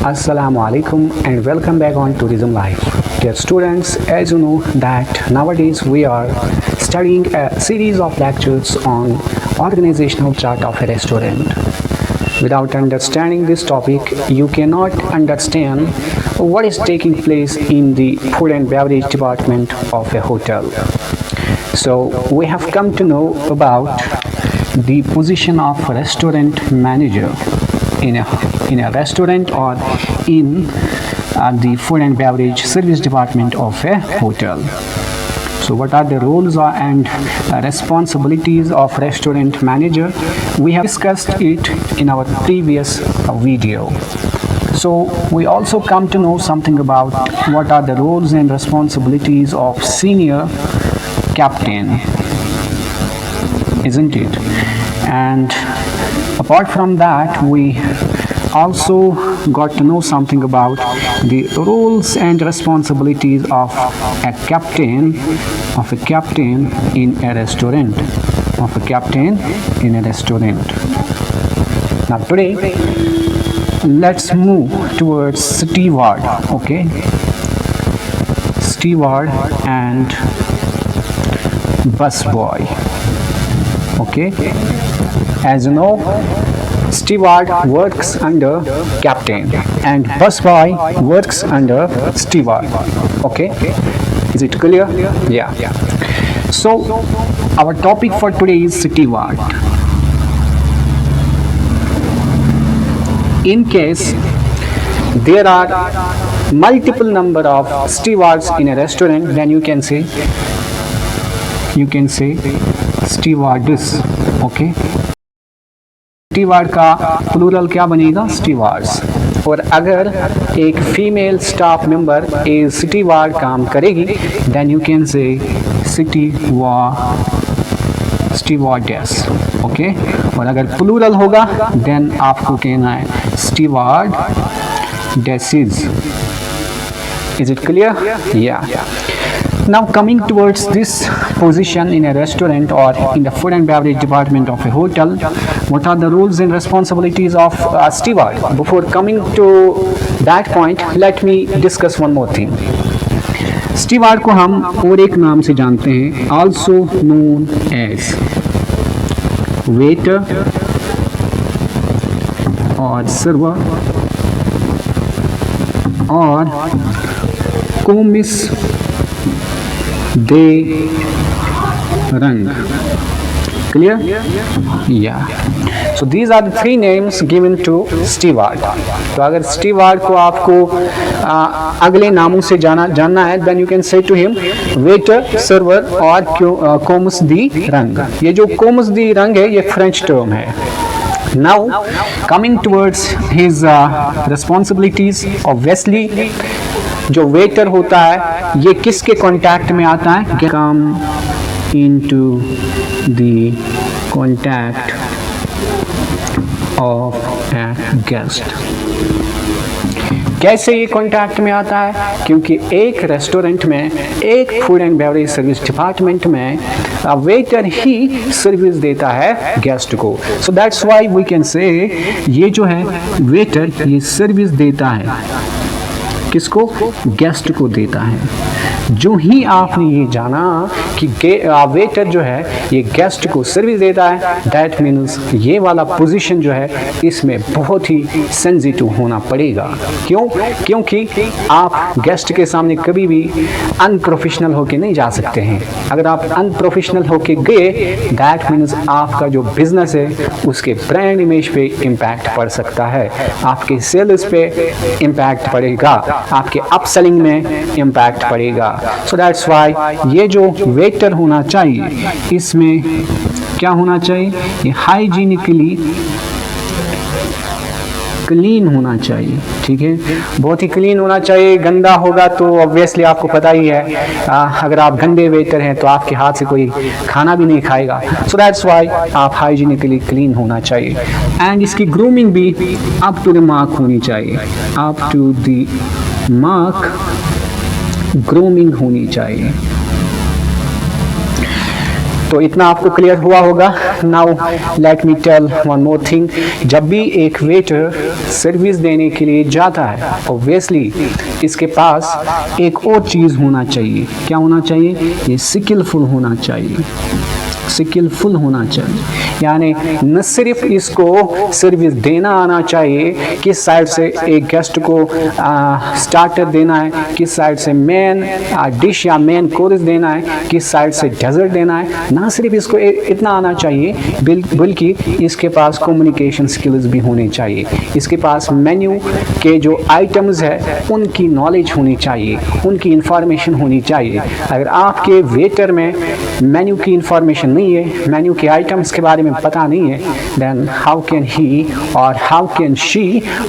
Assalamu alaikum and welcome back on Tourism Life. Dear students, as you know that nowadays we are studying a series of lectures on organizational chart of a restaurant. Without understanding this topic, you cannot understand what is taking place in the food and beverage department of a hotel. So we have come to know about the position of restaurant manager in a restaurant or in the food and beverage service department of a hotel. So what are the roles and responsibilities of restaurant manager? We have discussed it in our previous video. So we also come to know something about what are the roles and responsibilities of senior captain, isn't it? And apart from that, we also got to know something about the roles and responsibilities of a captain in a restaurant. Now today, let's move towards steward. Okay, steward and busboy. Okay, as you know, steward works under captain and busboy works under steward. Okay, is it clear? Yeah. So our topic for today is steward. In case there are multiple number of stewards in a restaurant, then you can say stewardess. Okay, steward का plural क्या बनेगा? Stewards. और अगर एक female staff member as steward काम करेगी, then you can say स्टीवार्डेस. Okay, और अगर प्लूरल होगा देन आपको कहना है stewardesses. Is it clear? Yeah. Now coming towards this position in a restaurant or in the food and beverage department of a hotel, what are the roles and responsibilities of a steward? Before coming to that point, let me discuss one more thing. Steward को हम और एक नाम से जानते हैं, also known as waiter और server और commis de rang. Clear? Yeah. So these are the three names given to steward. तो अगर steward को आपको अगले नामों से जानना है, then you can say to him waiter, server और commis de rang. ये जो commis de rang है, ये French term है. Now coming towards his responsibilities, obviously जो वेटर होता है ये किसके कांटेक्ट में आता है? Come into the contact of A guest. कैसे ये कांटेक्ट में आता है? क्योंकि एक रेस्टोरेंट में, एक food and beverage service department में वेटर ही सर्विस देता है गेस्ट को. So that's why we can say ये जो है वेटर ये सर्विस देता है. किसको? गेस्ट को देता है. जो ही आपने ये जाना कि वेटर जो है ये गेस्ट को सर्विस देता है, दैट मीन्स ये वाला पोजीशन जो है इसमें बहुत ही सेंसिटिव होना पड़ेगा. क्यों? क्योंकि आप गेस्ट के सामने कभी भी अनप्रोफेशनल होके नहीं जा सकते हैं. अगर आप अनप्रोफेशनल होके गए, दैट मीन्स आपका जो बिजनेस है उसके ब्रांड इमेज पे इम्पैक्ट पड़ सकता है, आपके सेल्स पे इम्पैक्ट पड़ेगा, आपके अपसेलिंग में इम्पैक्ट पड़ेगा. सो दैट्स व्हाई ये जो वेटर होना चाहिए इसमें क्या होना चाहिए? ये हाइजीनिकली क्लीन होना चाहिए. ठीक है, बहुत ही क्लीन होना चाहिए. गंदा होगा तो ऑब्वियसली आपको पता ही है, अगर आप गंदे वेटर हैं तो आपके हाथ से कोई खाना भी नहीं खाएगा. सो दैट्स व्हाई आप हाइजीनिकली क्लीन होना चाहिए. एंड इसकी ग्रूमिंग भी अप टू द मार्क होनी चाहिए. Up to the mark grooming होनी चाहिए. तो इतना आपको क्लियर हुआ होगा now let me tell one more thing, जब भी एक वेटर सर्विस देने के लिए जाता है ऑब्वियसली इसके पास एक और चीज़ होना चाहिए। क्या होना चाहिए? ये स्किलफुल होना चाहिए, स्किलफुल होना चाहिए। यानी न सिर्फ इसको सर्विस देना आना चाहिए, किस साइड से एक गेस्ट को स्टार्टर देना है, किस साइड से मेन डिश या मेन कोर्स देना है, किस साइड से डेजर्ट देना है। ना सिर्फ इसको इतना आना चाहिए बल्कि इसके पास कम्युनिकेशन स्किल्स भी होने चाहिए, इसके पास मेन्यू के जो आइटम्स है उनकी नॉलेज होनी चाहिए, उनकी इंफॉर्मेशन होनी चाहिए। अगर आपके वेटर में मेन्यू की इंफॉर्मेशन नहीं है, मेन्यू के आइटम्स के बारे में पता नहीं है, then how can he or how can she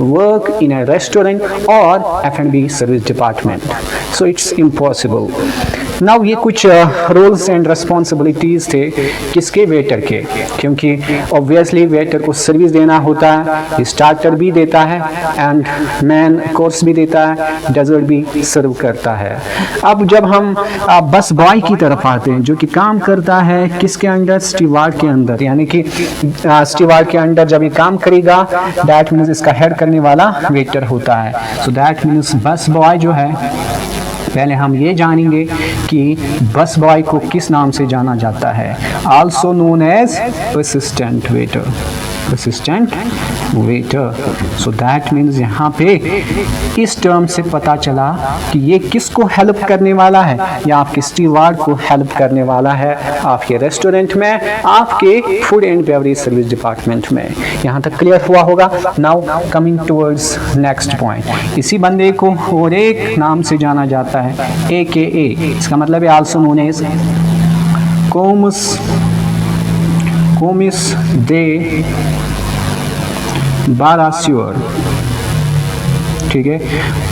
work in a restaurant or F&B service department? So it's impossible. Now ये कुछ रोल्स एंड रिस्पॉन्सिबिलिटीज़ थे किसके? वेटर के, क्योंकि ऑब्वियसली वेटर को सर्विस देना होता है, स्टार्टर भी देता है एंड मेन कोर्स भी देता है, डेजर्ट भी सर्व करता है। अब जब हम बस बॉय की तरफ आते हैं जो कि काम करता है किसके अंडर? स्टीवार्ड के अंदर, यानी कि स्टीवार्ड के अंडर जब ये काम करेगा दैट मीन्स इसका हेड करने वाला वेटर होता है। सो दैट मीन्स बस बॉय जो है, पहले हम ये जानेंगे कि बस बॉय को किस नाम से जाना जाता है। Also known as assistant waiter, assistant waiter. So that means यहाँ पे इस टर्म से पता चला कि ये किसको हेल्प करने वाला है, या आपके स्टीवार्ड को हेल्प करने वाला है आपके रेस्टोरेंट में, आपके food and beverage service department में। यहाँ तक क्लियर हुआ होगा। Now coming towards next point, इसी बंदे को और एक नाम से जाना जाता है AKA, इसका मतलब है आल्सो नोन एज कोमिस दे बारास्योर। ठीक है,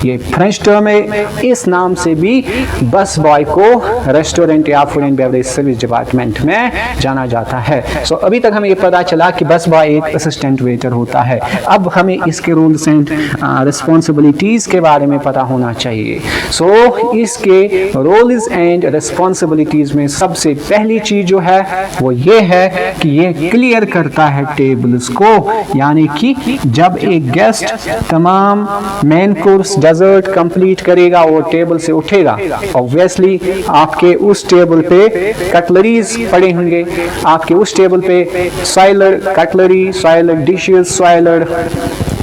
ये फ्रेंच टर्म है, इस नाम से भी बस बॉय को रेस्टोरेंट या food and beverage service department में जाना जाता है। सो अभी तक हमें ये पता चला कि बस बॉय एक असिस्टेंट वेटर होता है। अब हमें इसके रूल्स एंड रिस्पॉन्सिबिलिटीज़ के बारे में पता होना चाहिए। सो इसके रूल्स एंड रिस्पॉन्सिबिलिटीज़ में सबसे पहली चीज़ जो है वो ये है कि ये क्लियर करता है टेबल्स को, यानी कि जब एक गेस्ट तमाम मेन कोर्स डेजर्ट कंप्लीट करेगा और टेबल से उठेगा, ऑब्वियसली आपके उस टेबल पे कटलरीज पड़े होंगे, आपके उस टेबल पे soiler cutlery, soiler dishes, soiler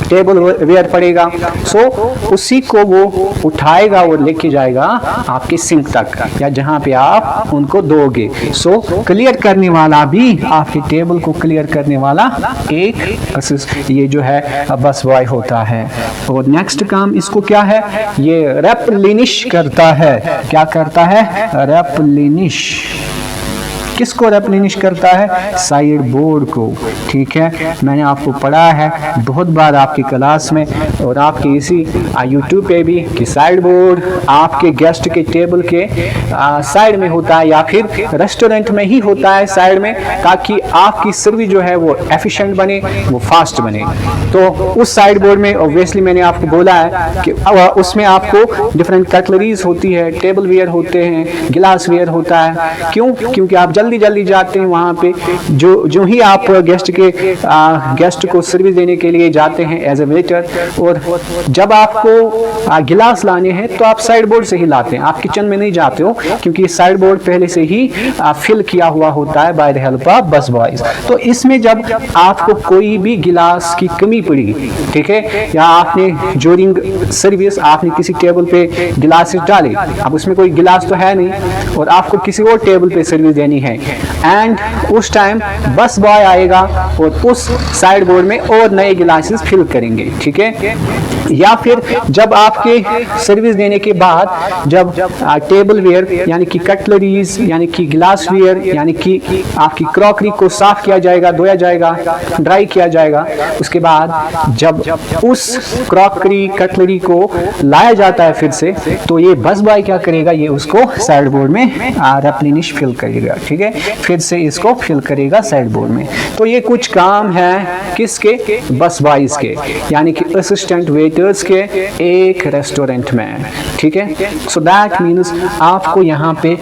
table where पड़ेगा। सो उसी को वो उठाएगा और लेके जाएगा आपके सिंक तक या जहाँ पे आप उनको दोगे। सो क्लियर करने वाला भी, आपके टेबल को क्लियर करने वाला एक ये जो है बस बॉय होता है। और नेक्स्ट काम इसको क्या है? ये रेप्लिनिश करता है। क्या करता है? रेप्लिनिश। किसको रेप्लिनिश करता है? साइड बोर्ड को। ठीक है, मैंने आपको पढ़ा है बहुत बार आपकी क्लास में और आपके इसी यूट्यूब पे भी कि साइड बोर्ड आपके गेस्ट के टेबल के साइड में होता है या फिर रेस्टोरेंट में ही होता है साइड में, ताकि आपकी सर्विस जो है वो एफिशिएंट बने, वो फास्ट बने। तो उस साइड बोर्ड में ऑब्वियसली मैंने आपको बोला है कि उसमें आपको डिफरेंट कटलरीज होती है, टेबल वेयर होते हैं, गिलास वेयर होता है। क्यों? क्योंकि आप जल्दी जल्दी जाते हैं वहाँ पे, जो ही आप गेस्ट को सर्विस देने के लिए जाते हैं एज ए वेटर, और जब आपको गिलास लाने हैं तो आप साइड बोर्ड से ही लाते हैं, आप किचन में नहीं जाते हो, क्योंकि साइड बोर्ड पहले से ही फिल किया हुआ होता है बाय द हेल्प ऑफ बस बॉयज। तो इसमें जब आपको कोई भी गिलास की कमी पड़ी, ठीक है, या आपने ड्यूरिंग सर्विस आपने किसी टेबल पे गिलासेस डाले, अब उसमें कोई गिलास तो है नहीं और आपको किसी और टेबल पे सर्विस देनी है, एंड उस टाइम बस बॉय आएगा और उस साइड बोर्ड में और नए गिलासेस फिल करेंगे। ठीक है, या फिर जब आपके सर्विस देने के बाद जब टेबल वेयर यानी कि कटलरीज यानी कि गिलास वेयर यानी कि आपकी क्रॉकरी को साफ किया जाएगा, धोया जाएगा, ड्राई किया जाएगा, उसके बाद जब उस क्रॉकरी कटलरी को लाया जाता है फिर से, तो ये बस बॉय क्या करेगा? ये उसको साइड बोर्ड में रेप्लिनिश फिल करेगा। ठीक है, फिर से इसको फिल करेगा साइड बोर्ड में। तो ये कुछ कुछ काम है किसके, बस बॉयज के, यानी कि असिस्टेंट वेटर्स के एक रेस्टोरेंट में, ठीक है। सो दैट मीन्स आपको यहाँ पे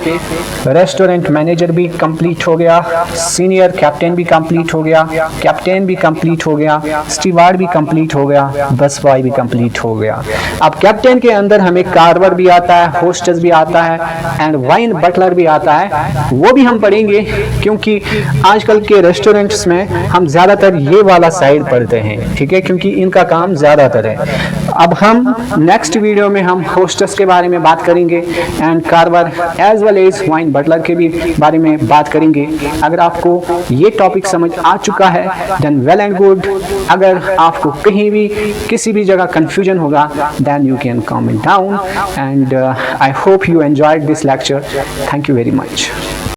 रेस्टोरेंट मैनेजर भी कंप्लीट हो गया, सीनियर कैप्टन भी कंप्लीट हो गया, कैप्टन भी कंप्लीट हो गया, स्टीवार्ड भी कंप्लीट हो गया, बस बॉय भी कंप्लीट हो गया। अब कैप्टन के अंदर हमें कार्वर भी आता है, होस्टेस भी आता है एंड वाइन बटलर भी आता है, वो भी हम पढ़ेंगे, क्योंकि आजकल के रेस्टोरेंट्स में हम ज़्यादातर ये वाला साइड पढ़ते हैं, ठीक है, क्योंकि इनका काम ज़्यादातर है। अब हम नेक्स्ट वीडियो में हम होस्टेस के बारे में बात करेंगे and carver as well as wine butler के भी बारे में बात करेंगे। अगर आपको ये टॉपिक समझ आ चुका है देन वेल एंड गुड। अगर आपको कहीं भी किसी भी जगह कंफ्यूजन होगा then you can comment down and I hope you enjoyed this lecture. Thank you very much.